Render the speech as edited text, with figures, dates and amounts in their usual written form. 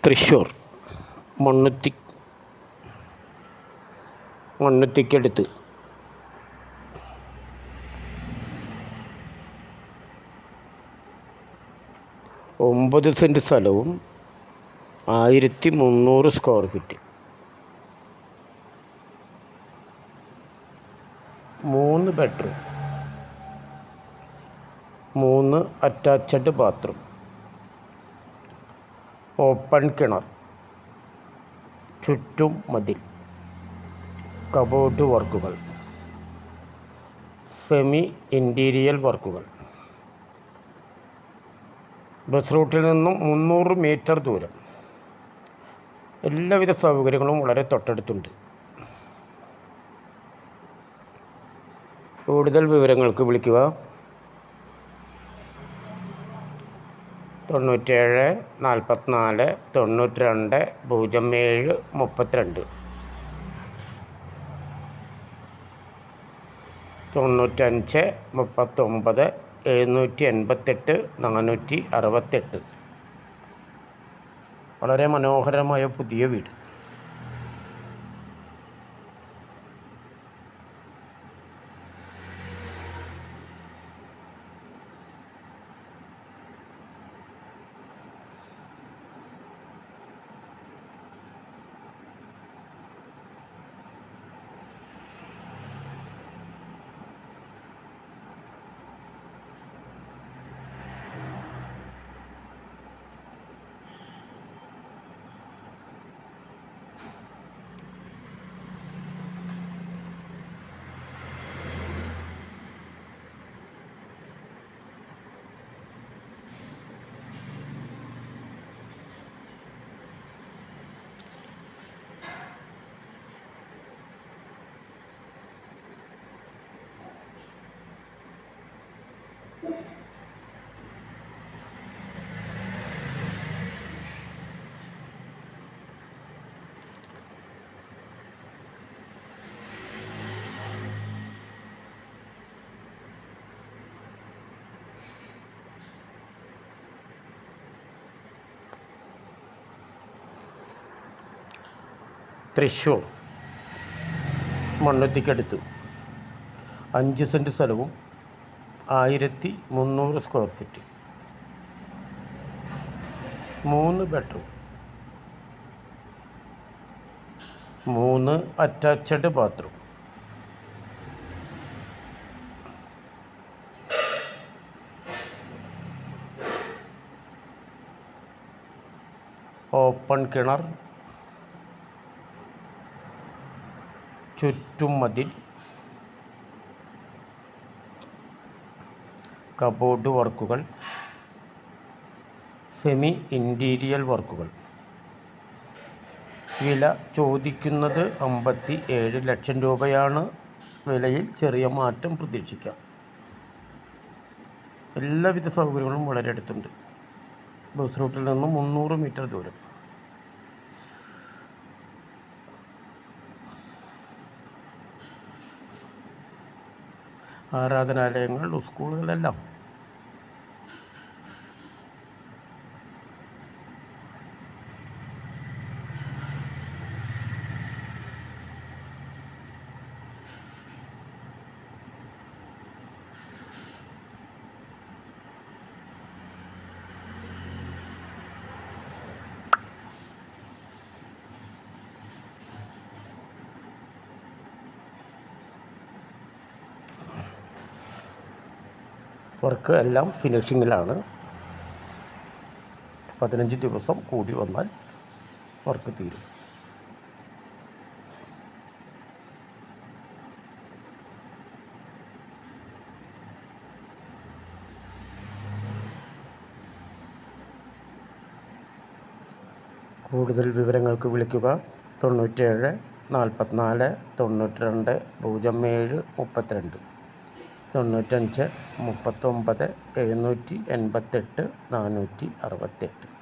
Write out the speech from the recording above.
Thrissur മണ്ണുത്തിക്കടുത്ത് 9 cent സ്ഥലവും 1300 square feet, 3 bedroom, 3 attached bathroom, open കിണർ, ചുറ്റും മതിൽ, കബോർഡ് വർക്കുകൾ, സെമി ഇൻറ്റീരിയൽ വർക്കുകൾ. ബസ് റൂട്ടിൽ നിന്നും 300 മീറ്റർ ദൂരം. എല്ലാവിധ സൗകര്യങ്ങളും വളരെ തൊട്ടടുത്തുണ്ട്. കൂടുതൽ വിവരങ്ങൾക്ക് വിളിക്കുക 97 44 92 07 32, 95 39 788 468. വളരെ മനോഹരമായ പുതിയ വീട്. തൃശ്ശൂർ മണ്ണുത്തിക്കടുത്ത് 5 സെൻറ്റ് സ്ഥലവും 1300 square feet, 3 bedroom, 3 attached bathroom, open കിണർ, ചുറ്റും മതിൽ, കബോർഡ് വർക്കുകൾ, സെമി ഇൻറ്റീരിയൽ വർക്കുകൾ. വില ചോദിക്കുന്നത് 57 ലക്ഷം രൂപയാണ്. വിലയിൽ ചെറിയ മാറ്റം പ്രതീക്ഷിക്കാം. എല്ലാവിധ സൗകര്യങ്ങളും വളരെ അടുത്തുണ്ട്. ബസ് റൂട്ടിൽ നിന്നും 300 മീറ്റർ ദൂരം. ആരാധനാലയങ്ങൾ, സ്കൂളുകളെല്ലാം. വർക്ക് എല്ലാം ഫിനിഷിങ്ങിലാണ്. 15 ദിവസം കൂടി വന്നാൽ വർക്ക് തീരും. കൂടുതൽ വിവരങ്ങൾക്ക് വിളിക്കുക 97 44 92 07 32, 95 39 788 468.